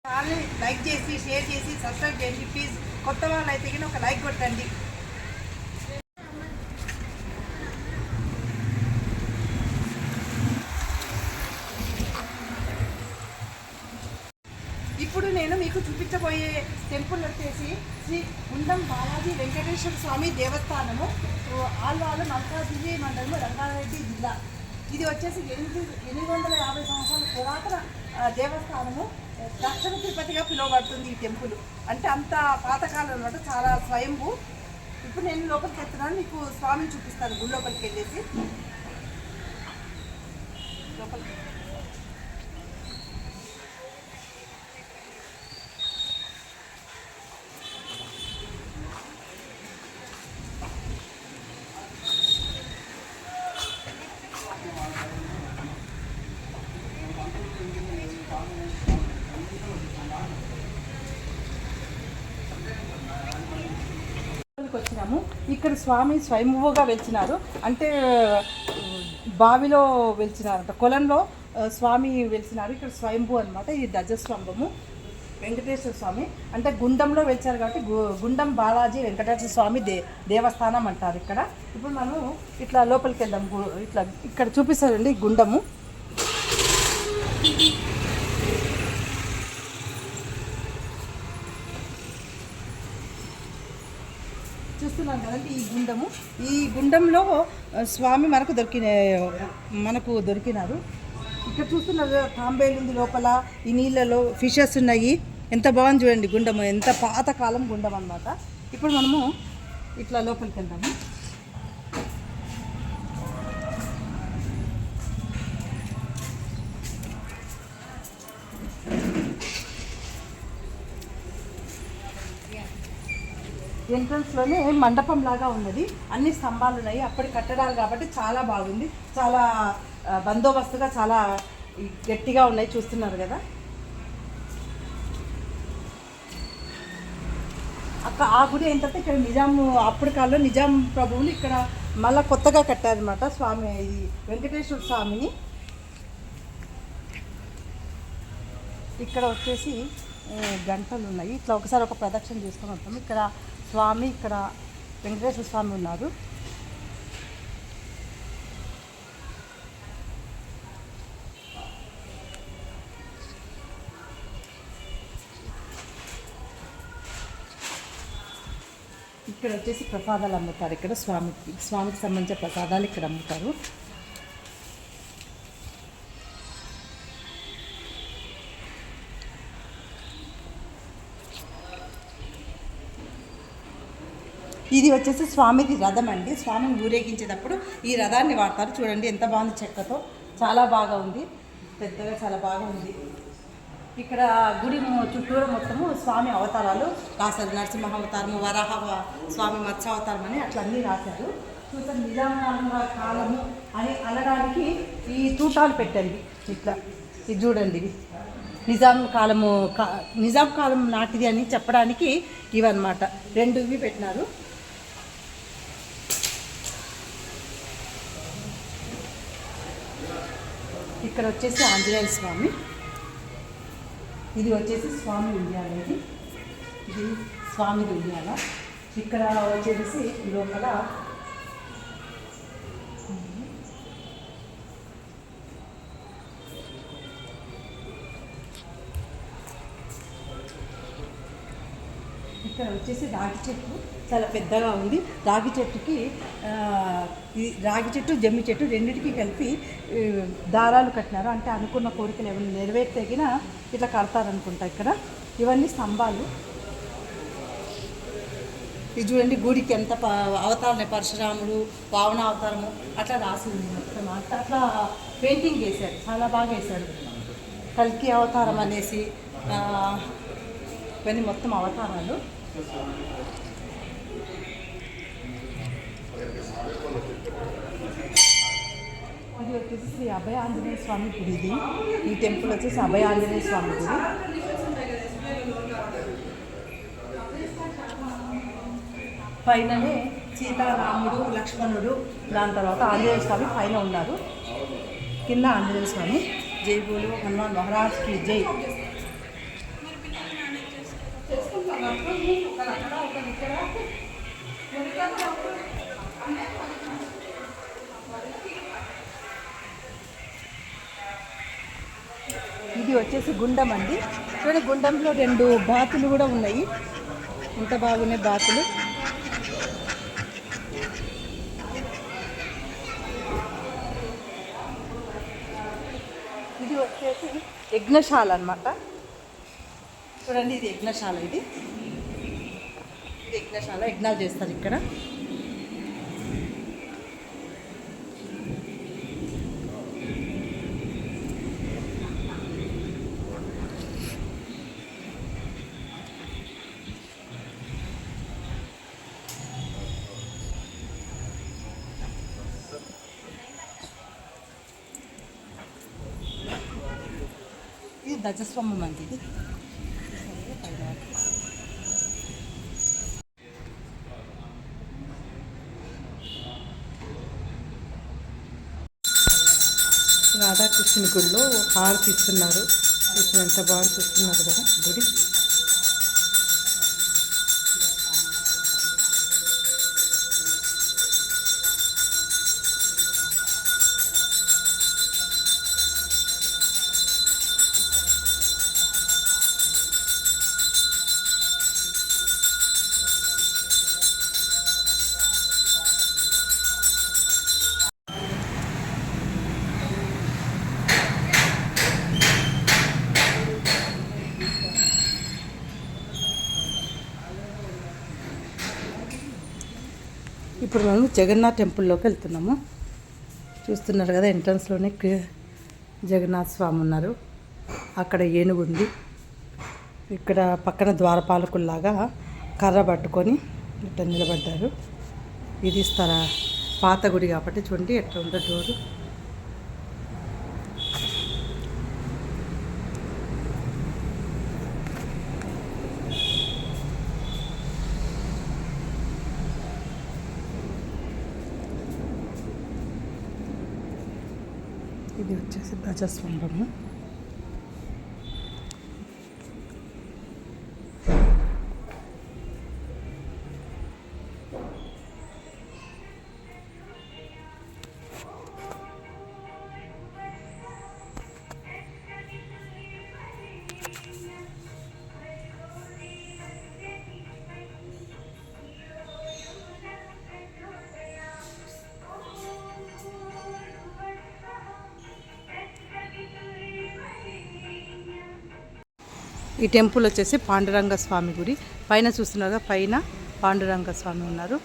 Channel like చేసి share చేసి subscribe చేయండి ప్లీజ్. కొత్త వాళ్ళు అయితే కానీ ఒక లైక్ కొట్టండి. ఇప్పుడు నేను మీకు చూపించబోయే టెంపుల్ వచ్చేసి శ్రీ గుండం బాలాజీ వెంకటేశ్వర స్వామి దేవస్థానము, ఆల్వాలు మల్కాజిల్లి మండలము, రంగారెడ్డి జిల్లా. ఇది వచ్చేసి 850 సంవత్సరాల పురాతన దేవస్థానము. దక్షిణ తిరుపతిగా పిలువబడుతుంది ఈ టెంపుల్. అంటే అంత పాతకాలం అనమాట, చాలా స్వయంభూ. ఇప్పుడు నేను లోపలికి వెళ్తున్నాను, మీకు స్వామిని చూపిస్తాను. గుడి లోపలికి వెళ్ళేసి లోపలికి వచ్చినాము. ఇక్కడ స్వామి స్వయంభూగా వెలిచినారు. అంటే బావిలో వెలిచినారంట, కొలంలో స్వామి వెలిచినారు. ఇక్కడ స్వయంభూ అనమాట. ఇది ధ్వజస్తంభము. వెంకటేశ్వర స్వామి అంటే గుండంలో వెలిచారు కాబట్టి గుండం బాలాజీ వెంకటేశ్వర స్వామి దేవస్థానం అంటారు ఇక్కడ. ఇప్పుడు మనం ఇట్లా లోపలికి వెళ్దాం. ఇట్లా ఇక్కడ చూపిస్తారండి గుండము. చూస్తున్నాం కదండి ఈ గుండము. ఈ గుండంలో స్వామి మనకు దొరికినారు. ఇక్కడ చూస్తున్నారు తాంబేలు ఉంది లోపల. ఈ నీళ్ళలో ఫిషెస్ ఉన్నాయి. ఎంత బాగుంది చూడండి గుండము. ఎంత పాతకాలం గుండం అన్నమాట. ఇప్పుడు మనము ఇట్లా లోపలికి వెళ్దాము. ఎంట్రన్స్లోనే మండపం లాగా ఉన్నది. అన్ని స్తంభాలు ఉన్నాయి. అప్పటి కట్టడాలు కాబట్టి చాలా బాగుంది. చాలా బందోబస్తుగా చాలా గట్టిగా ఉన్నాయి. చూస్తున్నారు కదా. ఆ గుడి ఏంటంటే ఇక్కడ అప్పటి కాలంలో నిజాం ప్రభువులు ఇక్కడ మళ్ళీ కొత్తగా కట్టారనమాట స్వామి, ఇది వెంకటేశ్వర స్వామిని. ఇక్కడ వచ్చేసి గంటలు ఉన్నాయి. ఇట్లా ఒకసారి ఒక ప్రదక్షిణ చేసుకొని వస్తాము. ఇక్కడ స్వామి, ఇక్కడ వెంకటేశ్వర స్వామి ఉన్నారు. ఇక్కడ వచ్చేసి ప్రసాదాలు అమ్ముతారు. ఇక్కడ స్వామికి సంబంధించిన ప్రసాదాలు ఇక్కడ అమ్ముతారు. ఇది వచ్చేసి స్వామిది రథం అండి. స్వామిని ఊరేగించేటప్పుడు ఈ రథాన్ని వాడతారు. చూడండి ఎంత బాగుంది, చెక్కతో చాలా బాగా ఉంది, పెద్దగా చాలా బాగా ఉంది. ఇక్కడ గుడి చుట్టూరు మొత్తము స్వామి అవతారాలు రాశారు. నరసింహ అవతారము, వరాహ స్వామి మత్స్య అవతారం అని అట్లా అన్నీ రాశారు. చూసారు నిజాం కాలము అని అనడానికి ఈ తూటాలు పెట్టండి. ఇట్లా ఇది చూడండి, ఇది నిజాం కాలం నాటిది అని చెప్పడానికి ఇవన్నమాట. 2 ఇవి పెట్టినారు. ఇక్కడ వచ్చేసి ఆంజనేయ స్వామి. ఇది వచ్చేసి స్వామి ఉయ్యాల. ఇది స్వామి ఉయ్యాల. ఇక్కడ వచ్చేసి లోపల ఇక్కడ వచ్చేసి రాగి చెట్టు చాలా పెద్దగా ఉంది. రాగి చెట్టుకి రాగి చెట్టు, జమ్మి చెట్టు రెండింటికి కలిపి దారాలు కట్టినారు. అంటే అనుకున్న కోరికలు ఏమైనా నెరవేర్తగినా ఇట్లా కడతారనుకుంటా. ఇక్కడ ఇవన్నీ స్తంభాలు. ఇది చూడండి గుడికి ఎంత అవతారమే, పరశురాముడు, వామన అవతారము అట్లా రాసి ఉంది మొత్తం. అట్లా పెయింటింగ్ వేశారు, చాలా బాగా వేశారు. కల్కి అవతారం అనేసి ఇవన్నీ మొత్తం అవతారాలు. ఇది వచ్చేసి శ్రీ అభయ ఆంజనేయ స్వామి గుడి. ఈ టెంపుల్ వచ్చేసి అభయ ఆంజనేయ స్వామి గుడి. పైననే సీతారాముడు, లక్ష్మణుడు, దాని తర్వాత ఆంజనేయ స్వామి పైన ఉన్నారు. కింద ఆంజనేయ స్వామి. జై బోలో హనుమాన్ మహారాజ్ కి జై. ఇది వచ్చేసి గుండం అండి. చూడండి గుండంలో 2 బాతులు కూడా ఉన్నాయి. ఎంత బాగున్నాయి బాతులు. ఇది వచ్చేసి యజ్ఞశాల అన్నమాట. చూడండి ఇది యజ్ఞశాల. ఇది యజ్ఞశాల, యజ్ఞాలు చేస్తారు ఇక్కడ. ఇది ధ్వజస్తంభం అండి. ఇది రాధాకృష్ణుని గుడిలో హారతి ఇస్తున్నారు. ఇప్పుడు ఎంత బాగా చూస్తున్నారు కదా గుడి. ఇప్పుడు మనం జగన్నాథ్ టెంపుల్లోకి వెళ్తున్నాము. చూస్తున్నారు కదా ఎంట్రన్స్లోనే జగన్నాథ్ స్వామి ఉన్నారు. అక్కడ ఏనుగు ఉంది. ఇక్కడ పక్కన ద్వారపాలకుల్లాగా కర్ర పట్టుకొని ఇట్లా నిలబడ్డారు. ఇది పాత గుడి కాబట్టి చూడండి ఎట్లా ఉందో డోరు. ఇది వచ్చేసి ధ్వజస్తంభము. ఈ టెంపుల్ వచ్చేసి పాండురంగ స్వామి గుడి. పైన చూస్తున్నారు, పైన పాండురంగ స్వామి ఉన్నారు.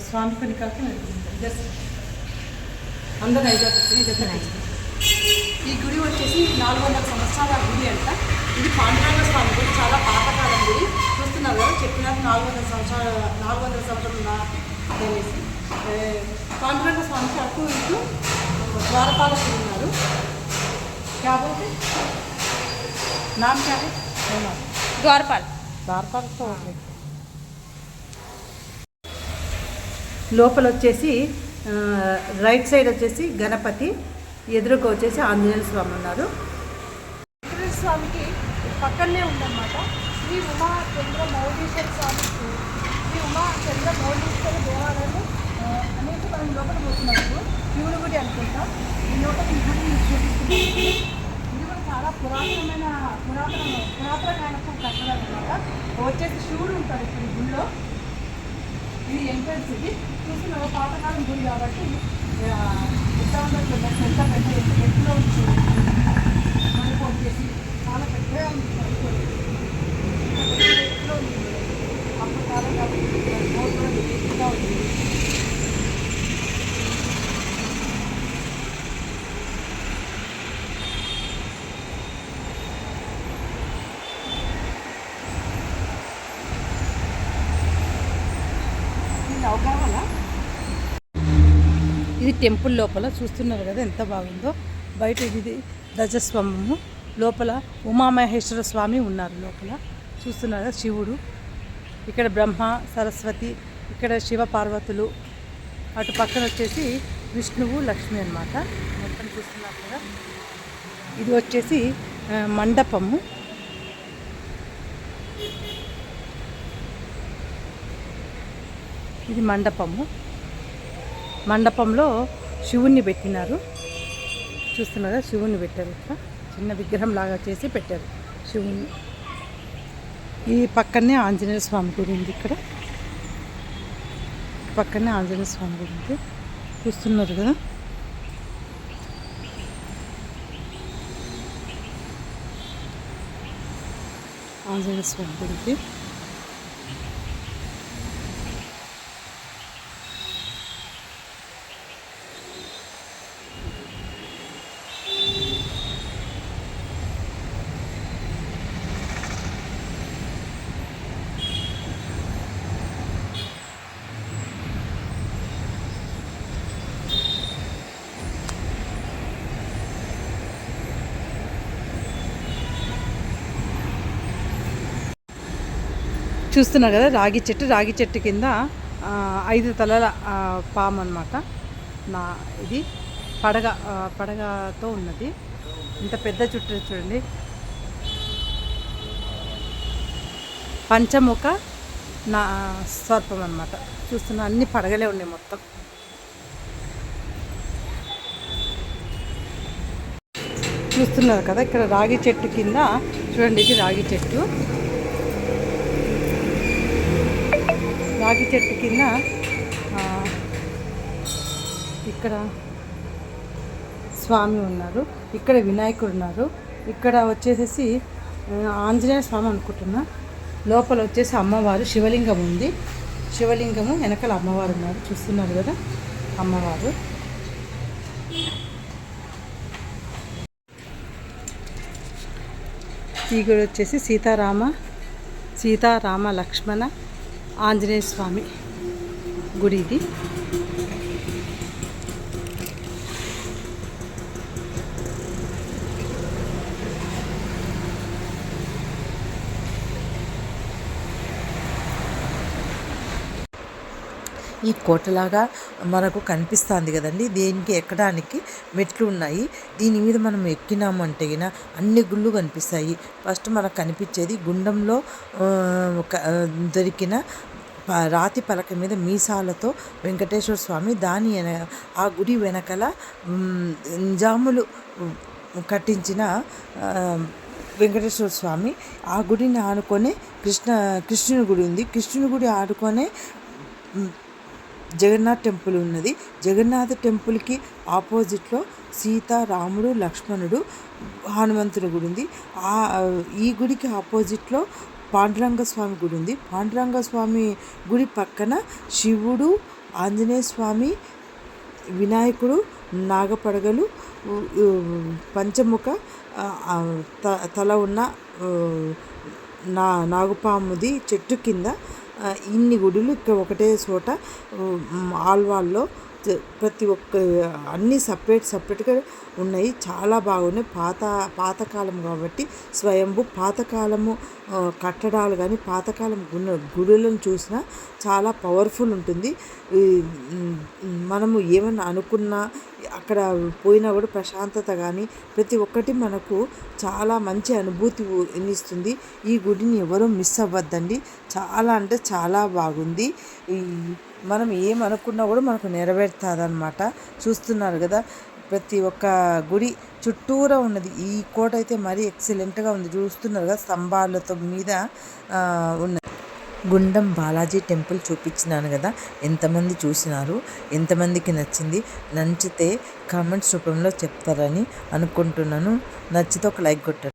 స్వామి పని కాక అందరూ ఈ గుడి వచ్చేసి 400 సంవత్సరాల గుడి అంట. ఇది పాండురంగ స్వామి గుడి, చాలా పాతకాలం గుడి. చూస్తున్నారు కదా, చెప్పినారు 400 సంవత్సరాలు అనేసి. పాండురంగ స్వామికి అటు ఇటు ద్వారపాలకులు ఉన్నారు. కాబట్టి నామ్ క్యా హై? ద్వారపాలతో లోపల వచ్చేసి రైట్ సైడ్ వచ్చేసి గణపతి, ఎదురుగా వచ్చేసి ఆంజనేయ స్వామి ఉన్నారు. ఆంజనేయ స్వామికి పక్కనే ఉందన్నమాట శ్రీ ఉమా చంద్ర మౌళీశ్వర స్వామి. శ్రీ ఉమా చంద్ర మౌళీశ్వర దేవాలయం అనేది మనం లోపల పోతున్నప్పుడు శివుని గుడి అనుకుంటాం. ఈ లోపల ఈ గుడి చూపిస్తున్నాం. ఇది కూడా చాలా పురాతన కాలపు కట్టడం అనమాట. వచ్చేసి శివుడు ఉంటాడు ఇక్కడ ఈ గుడిలో. ఇది ఎంట్రన్స్. ఇది చూసిన పాతకాలం గుడి కాబట్టి ఎట్లా ఉండదు, ఎంత పెద్ద ఎత్తులో మనకు వచ్చేసి చాలా పెద్దగా ఉంది. ఎత్తులో ఉంది అప్పుడు కాలం కాబట్టి కూడా ఎత్తుగా ఉంది. ఇది టెంపుల్ లోపల చూస్తున్నారు కదా ఎంత బాగుందో. బయట ఇది ధ్వజస్తంభము, లోపల ఉమామహేశ్వర స్వామి ఉన్నారు. లోపల చూస్తున్నారు కదా శివుడు, ఇక్కడ బ్రహ్మ సరస్వతి, ఇక్కడ శివ పార్వతులు, అటు పక్కన వచ్చేసి విష్ణువు లక్ష్మి అన్నమాట. మొత్తం చూస్తున్నారు కదా. ఇది వచ్చేసి మండపము. ఇది మండపంలో శివుణ్ణి పెట్టినారు. చూస్తున్నారా, శివుణ్ణి పెట్టారు. ఇక్కడ చిన్న విగ్రహం లాగా చేసి పెట్టారు శివుణ్ణి. ఈ పక్కనే ఆంజనేయ స్వామి గుడి ఉంది. ఇక్కడ పక్కనే ఆంజనేయ స్వామి గుడి ఉంది. చూస్తున్నారు కదా. ఆంజనేయ స్వామి గుడికి చూస్తున్నారు కదా. రాగి చెట్టు కింద 5 తలల పాము అన్నమాట. ఇది పడగతో ఉన్నది. ఇంత పెద్ద చుట్టూ చూడండి. పంచముఖ సర్పం అన్నమాట. చూస్తున్నా అన్ని పడగలే ఉన్నాయి మొత్తం. చూస్తున్నారు కదా. ఇక్కడ రాగి చెట్టు కింద చూడండి. ఇది రాగి చెట్టు కింద ఇక్కడ స్వామి ఉన్నారు. ఇక్కడ వినాయకుడు ఉన్నారు. ఇక్కడ వచ్చేసి ఆంజనేయ స్వామి అనుకుంటున్నా. లోపల వచ్చేసి అమ్మవారు, శివలింగం ఉంది. శివలింగము వెనకాల అమ్మవారు ఉన్నారు. చూస్తున్నారు కదా అమ్మవారు. ఈ గుడి వచ్చేసి సీతారామ లక్ష్మణ ఆంజనేయ స్వామి గుడి. ఇది ఈ కోటలాగా మనకు కనిపిస్తుంది కదండి. దీనికి ఎక్కడానికి మెట్లు ఉన్నాయి. దీని మీద మనం ఎక్కినామంటే అన్ని గుళ్ళు కనిపిస్తాయి. ఫస్ట్ మనకు కనిపించేది గుండంలో దొరికిన రాతి పలక మీద మీసాలతో వెంకటేశ్వర స్వామి. ఆ గుడి వెనకల నిజాములు కట్టించిన వెంకటేశ్వర స్వామి. ఆ గుడిని ఆనుకొనే కృష్ణుని గుడి ఉంది. కృష్ణుని గుడి ఆనుకొనే జగన్నాథ్ టెంపుల్ ఉన్నది. జగన్నాథ్ టెంపుల్కి ఆపోజిట్లో సీత, రాముడు, లక్ష్మణుడు, హనుమంతుని గుడి ఉంది. ఈ గుడికి ఆపోజిట్లో పాండురంగ స్వామి గుడి ఉంది. పాండురంగ స్వామి గుడి పక్కన శివుడు, ఆంజనేయ స్వామి, వినాయకుడు, నాగపడగలు, పంచముఖ తల ఉన్న నాగుపాముది చెట్టు కింద ఇన్ని గుడులు ఇక్కడ ఒకటే చోట ఆల్వాల్లో ప్రతి ఒక్క అన్నీ సపరేట్గా ఉన్నాయి. చాలా బాగున్నాయి. పాతకాలం కాబట్టి స్వయంభూ పాతకాలము కట్టడాలు కానీ పాతకాలం గుడులను చూసినా చాలా పవర్ఫుల్ ఉంటుంది. మనము ఏమన్నా అనుకున్నా అక్కడ పోయినా కూడా ప్రశాంతత కానీ ప్రతి ఒక్కటి మనకు చాలా మంచి అనుభూతి ఇస్తుంది. ఈ గుడిని ఎవరూ మిస్ అవ్వద్దండి. చాలా అంటే చాలా బాగుంది. మనం ఏమనుకున్నా కూడా మనకు నెరవేరుతుంది అన్నమాట. చూస్తున్నారు కదా ప్రతి ఒక్క గుడి చుట్టూరా ఉన్నది. ఈ కోట అయితే మరీ ఎక్సలెంట్గా ఉంది. చూస్తున్నారు కదా స్తంభాలతో మీద ఉన్నది. గుండం బాలాజీ టెంపుల్ చూపించినాను కదా, ఎంతమంది చూసినారు, ఎంతమందికి నచ్చితే కామెంట్స్ రూపంలో చెప్తారని అనుకుంటున్నాను. నచ్చితే ఒక లైక్ కొట్టండి.